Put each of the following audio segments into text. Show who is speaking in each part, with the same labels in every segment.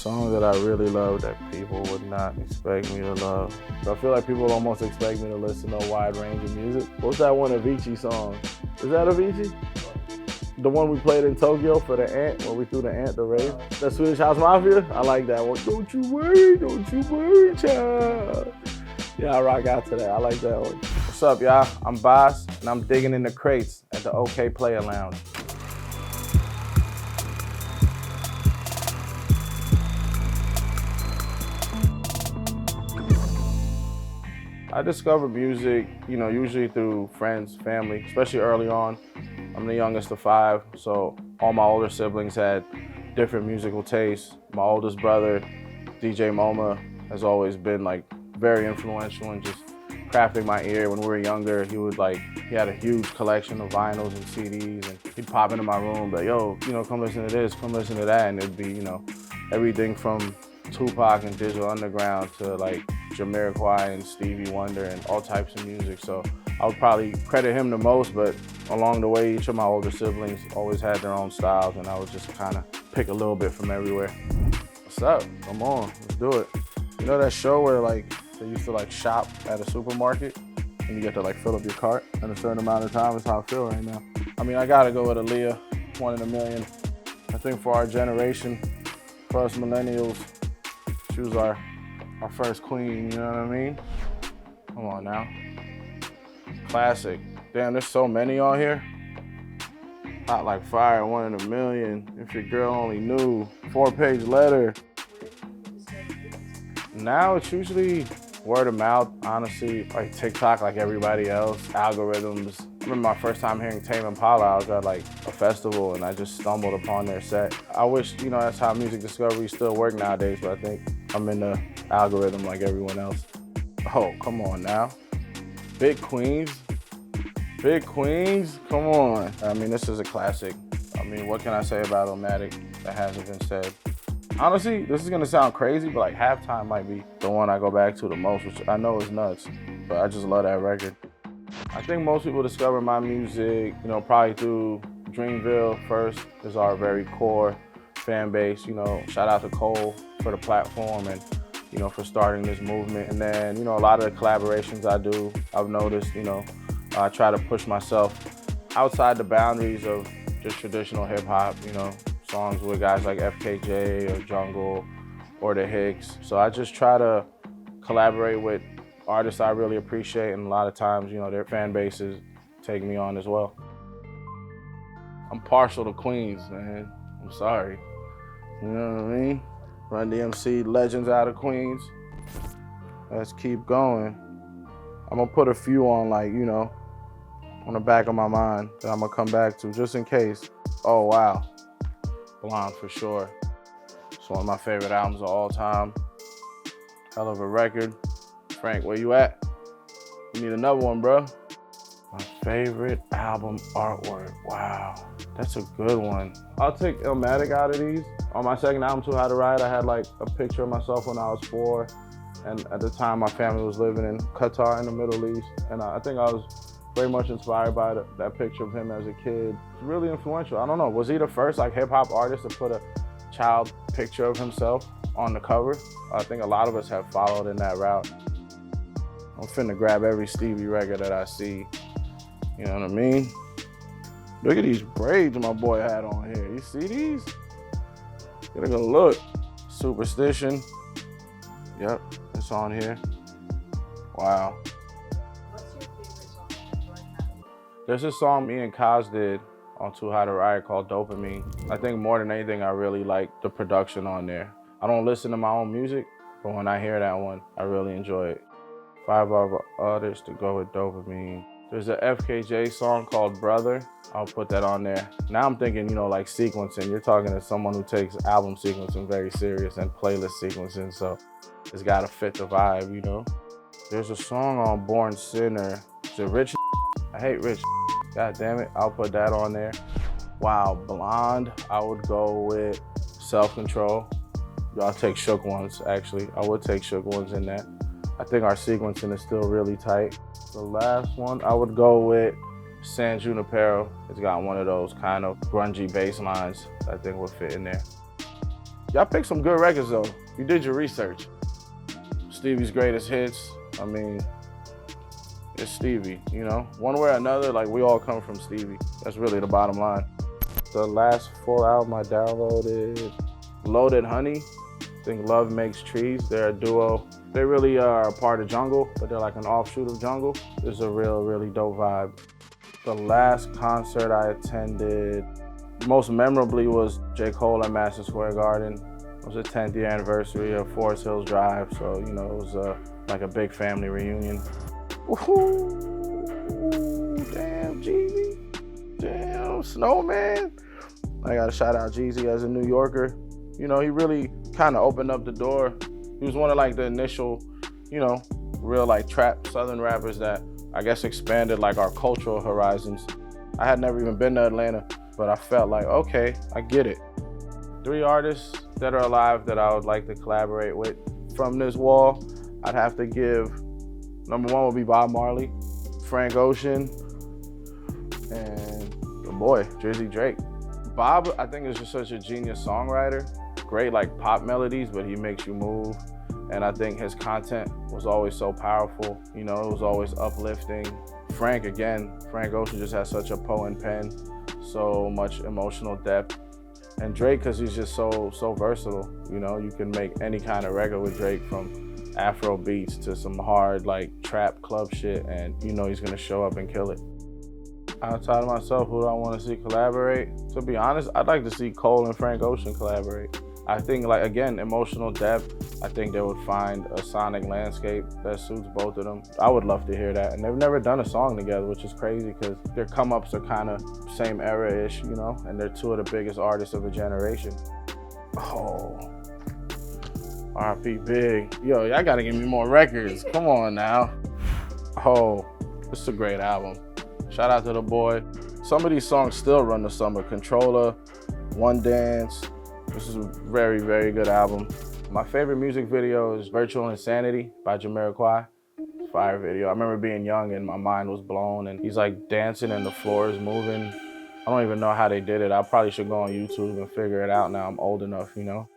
Speaker 1: song that I really love that people would not expect me to love. I feel like people almost expect me to listen to a wide range of music. What's that one Avicii song? Is that Avicii? The one we played in Tokyo for the Ant, where we threw the Ant, the rave. The Swedish House Mafia? I like that one. Don't you worry, child. Yeah, I rock out to that. I like that one. What's up, y'all? I'm Boss, and I'm digging in the crates at the Okayplayer Lounge. I discovered music, usually through friends, family, especially early on. I'm the youngest of 5, so all my older siblings had different musical tastes. My oldest brother, DJ MoMA, has always been very influential in just crafting my ear. When we were younger, he had a huge collection of vinyls and CDs, and he'd pop into my room, like, yo, come listen to this, come listen to that, and it'd be, everything from Tupac and Digital Underground to Jamiroquai and Stevie Wonder and all types of music. So I would probably credit him the most, but along the way, each of my older siblings always had their own styles, and I would just kind of pick a little bit from everywhere. What's up? Come on, let's do it. You know that show where they used to shop at a supermarket and you get to fill up your cart in a certain amount of time? That's how I feel right now. I mean, I gotta go with Aaliyah, 1 in a million. I think for our generation, for us millennials, she was our first queen, you know what I mean? Come on now. Classic. Damn, there's so many on here. Hot like fire, 1 in a million. If your girl only knew. 4-page letter. Now it's usually word of mouth, honestly, TikTok like everybody else, algorithms. I remember my first time hearing Tame Impala, I was at a festival and I just stumbled upon their set. I wish, that's how music discovery still work nowadays, but I think I'm in the algorithm like everyone else. Oh, come on now. Big Queens, come on. I mean, this is a classic. I mean, what can I say about Illmatic that hasn't been said? Honestly, this is gonna sound crazy, but Halftime might be the one I go back to the most, which I know is nuts, but I just love that record. I think most people discover my music, probably through Dreamville first, is our very core fan base. Shout out to Cole for the platform and, for starting this movement. And then, a lot of the collaborations I do, I've noticed, I try to push myself outside the boundaries of just traditional hip hop, songs with guys like FKJ or Jungle or the Hicks. So I just try to collaborate with artists I really appreciate, and a lot of times, their fan bases take me on as well. I'm partial to Queens, man. I'm sorry. You know what I mean? Run DMC, legends out of Queens. Let's keep going. I'm gonna put a few on on the back of my mind that I'm gonna come back to just in case. Oh, wow. Blonde for sure. It's one of my favorite albums of all time. Hell of a record. Frank, where you at? We need another one, bro. My favorite album artwork. Wow, that's a good one. I'll take Illmatic out of these. On my second album, Too High to Ride, I had a picture of myself when I was 4. And at the time, my family was living in Qatar in the Middle East. And I think I was very much inspired by that picture of him as a kid. It's really influential. I don't know, was he the first hip hop artist to put a child picture of himself on the cover? I think a lot of us have followed in that route. I'm finna grab every Stevie record that I see. You know what I mean? Look at these braids my boy had on here. You see these? Get a good look. Superstition. Yep, it's on here. Wow. There's a song me and Kaz did on Too High to Ride called Dopamine. I think more than anything, I really like the production on there. I don't listen to my own music, but when I hear that one, I really enjoy it. 5 other artists to go with Dopamine. There's a FKJ song called Brother. I'll put that on there. Now I'm thinking, sequencing. You're talking to someone who takes album sequencing very serious and playlist sequencing, so it's gotta fit the vibe, There's a song on Born Sinner. Is it Rich? I hate Rich. God damn it, I'll put that on there. Wow, Blonde, I would go with Self-Control. I'll take Shook Ones, actually. I would take Shook Ones in that. I think our sequencing is still really tight. The last one, I would go with San Junipero. It's got one of those kind of grungy bass lines that I think would fit in there. Y'all picked some good records though. You did your research. Stevie's greatest hits. I mean, it's Stevie, you know? One way or another, like we all come from Stevie. That's really the bottom line. The last full album I downloaded, Loaded Honey. I think Love Makes Trees. They're a duo. They really are a part of Jungle, but they're like an offshoot of Jungle. It's a really dope vibe. The last concert I attended, most memorably was J. Cole at Madison Square Garden. It was the 10th year anniversary of Forest Hills Drive, so you know, it was like a big family reunion. Woohoo! Damn, Jeezy. Damn, Snowman. I gotta shout out Jeezy as a New Yorker. You know, he really kind of opened up the door. He was one of like the initial, you know, real like trap Southern rappers that I guess expanded like our cultural horizons. I had never even been to Atlanta, but I felt like, okay, I get it. 3 artists that are alive that I would like to collaborate with from this wall, I'd have to give, number 1 would be Bob Marley, Frank Ocean, and the boy, Drizzy Drake. Bob, I think, is just such a genius songwriter. Great like pop melodies, but he makes you move. And I think his content was always so powerful. You know, it was always uplifting. Frank Ocean just has such a potent pen, so much emotional depth. And Drake, because he's just so versatile. You know, you can make any kind of record with Drake, from Afro beats to some hard like trap club shit, and you know he's gonna show up and kill it. Outside of myself, who do I want to see collaborate? To be honest, I'd like to see Cole and Frank Ocean collaborate. I think, like, again, emotional depth. I think they would find a sonic landscape that suits both of them. I would love to hear that. And they've never done a song together, which is crazy because their come-ups are kind of same era-ish, you know? And they're 2 of the biggest artists of a generation. Oh, R.I.P. Big. Yo, y'all gotta give me more records. Come on now. Oh, this is a great album. Shout out to the boy. Some of these songs still run the summer. Controller, One Dance. This is a very good album. My favorite music video is Virtual Insanity by Jamiroquai. Fire video. I remember being young and my mind was blown, and he's like dancing and the floor is moving. I don't even know how they did it. I probably should go on YouTube and figure it out now. I'm old enough, you know?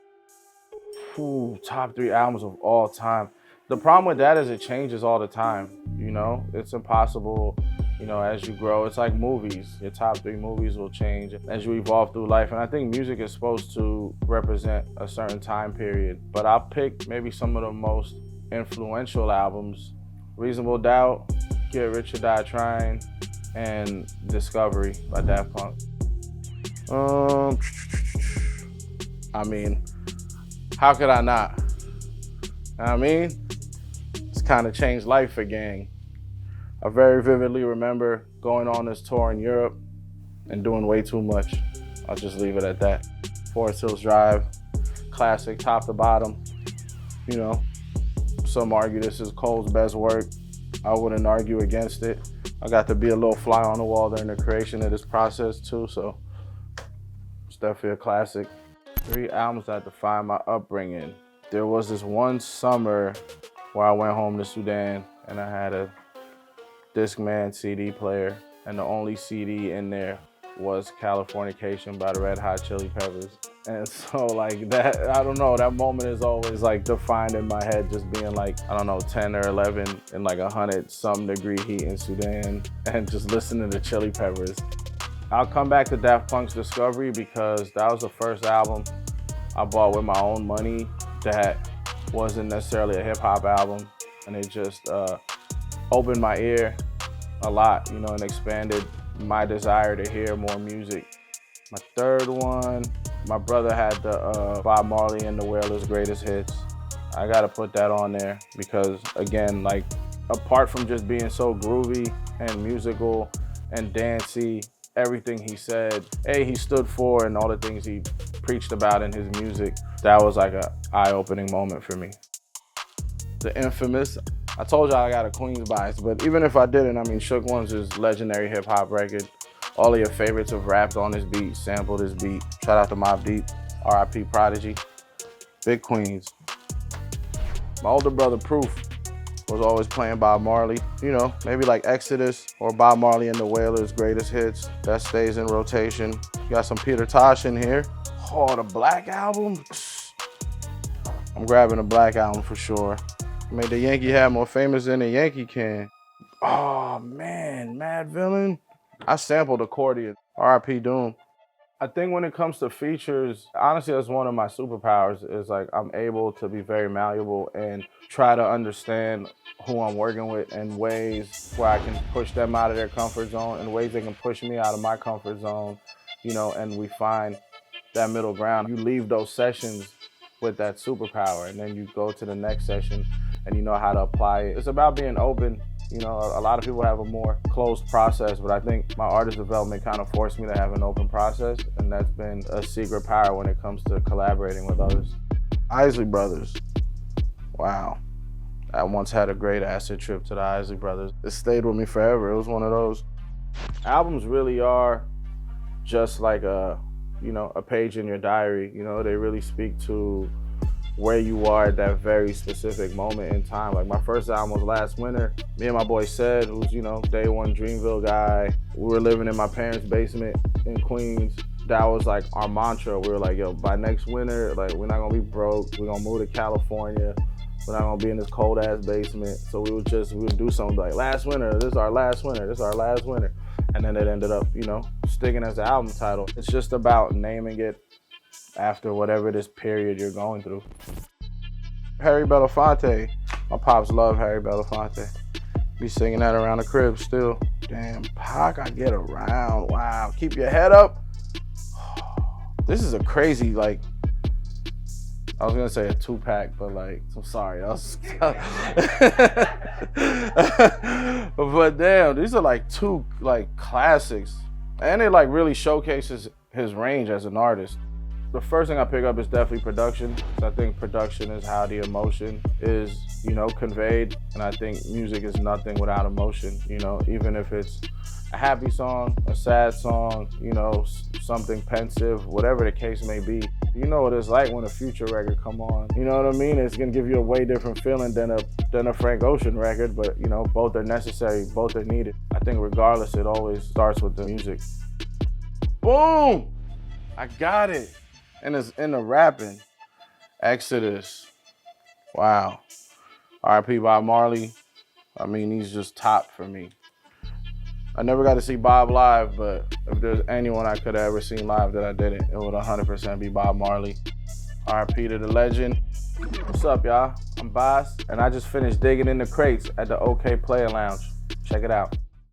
Speaker 1: Ooh, top 3 albums of all time. The problem with that is it changes all the time, you know? It's impossible. You know, as you grow, it's like movies. Your top 3 movies will change as you evolve through life. And I think music is supposed to represent a certain time period. But I'll pick maybe some of the most influential albums. Reasonable Doubt, Get Rich or Die Trying, and Discovery by Daft Punk. I mean, how could I not? I mean, it's kind of changed life for Gang. I very vividly remember going on this tour in Europe and doing way too much. I'll just leave it at that. Forest Hills Drive, classic, top to bottom. You know, some argue this is Cole's best work. I wouldn't argue against it. I got to be a little fly on the wall during the creation of this process too, so it's definitely a classic. 3 albums that define my upbringing. There was this one summer where I went home to Sudan and I had a Discman CD player, and the only CD in there was Californication by the Red Hot Chili Peppers. And so like that, I don't know, that moment is always like defined in my head, just being like, I don't know, 10 or 11 in like 100-some degree heat in Sudan and just listening to Chili Peppers. I'll come back to Daft Punk's Discovery because that was the first album I bought with my own money that wasn't necessarily a hip hop album, and it just opened my ear a lot, you know, and expanded my desire to hear more music. My 3rd one, my brother had the Bob Marley and the Wailers Greatest Hits. I gotta put that on there because, again, like, apart from just being so groovy and musical and dancey, everything he said, he stood for, and all the things he preached about in his music, that was like a eye-opening moment for me. The infamous, I told y'all I got a Queens bias, but even if I didn't, I mean, Shook One's is legendary hip hop record. All of your favorites have rapped on this beat, sampled this beat. Shout out to Mobb Deep, R.I.P. Prodigy. Big Queens. My older brother Proof was always playing Bob Marley. You know, maybe like Exodus or Bob Marley and the Wailers Greatest Hits. That stays in rotation. You got some Peter Tosh in here. Oh, the Black album. I'm grabbing the Black album for sure. Made the Yankee hat more famous than the Yankee can. Oh man, Mad Villain. I sampled accordion. R.I.P. Doom. I think when it comes to features, honestly, that's one of my superpowers is like I'm able to be very malleable and try to understand who I'm working with in ways where I can push them out of their comfort zone, in ways they can push me out of my comfort zone, you know, and we find that middle ground. You leave those sessions with that superpower and then you go to the next session and you know how to apply it. It's about being open. You know, a lot of people have a more closed process, but I think my artist development kind of forced me to have an open process, and that's been a secret power when it comes to collaborating with others. Isley Brothers, wow. I once had a great acid trip to the Isley Brothers. It stayed with me forever. It was one of those. Albums really are just like a page in your diary. You know, they really speak to where you are at that very specific moment in time. Like my first album was last winter. Me and my boy Sed, who's, you know, day one Dreamville guy. We were living in my parents' basement in Queens. That was like our mantra. We were like, yo, by next winter, like we're not gonna be broke. We're gonna move to California. We're not gonna be in this cold ass basement. So we would do something like last winter, this is our last winter, this is our last winter. And then it ended up, you know, sticking as the album title. It's just about naming it after whatever this period you're going through. Harry Belafonte. My pops love Harry Belafonte. Be singing that around the crib still. Damn, Pac, I get around. Wow, keep your head up. This is a crazy, like, I was gonna say a 2-pack, but like, I'm sorry. But damn, these are like two like classics. And it like really showcases his range as an artist. The first thing I pick up is definitely production. I think production is how the emotion is, you know, conveyed. And I think music is nothing without emotion, you know, even if it's a happy song, a sad song, you know, something pensive, whatever the case may be. You know what it's like when a Future record come on. You know what I mean? It's gonna give you a way different feeling than a Frank Ocean record, but you know, both are necessary, both are needed. I think regardless, it always starts with the music. Boom! I got it. And it's in the rapping. Exodus. Wow. R.I.P. Bob Marley. I mean, he's just top for me. I never got to see Bob live, but if there's anyone I could have ever seen live that I didn't, it would 100% be Bob Marley. R.I.P. to the legend. What's up, y'all? I'm Boss, and I just finished digging in the crates at the Okayplayer Lounge. Check it out.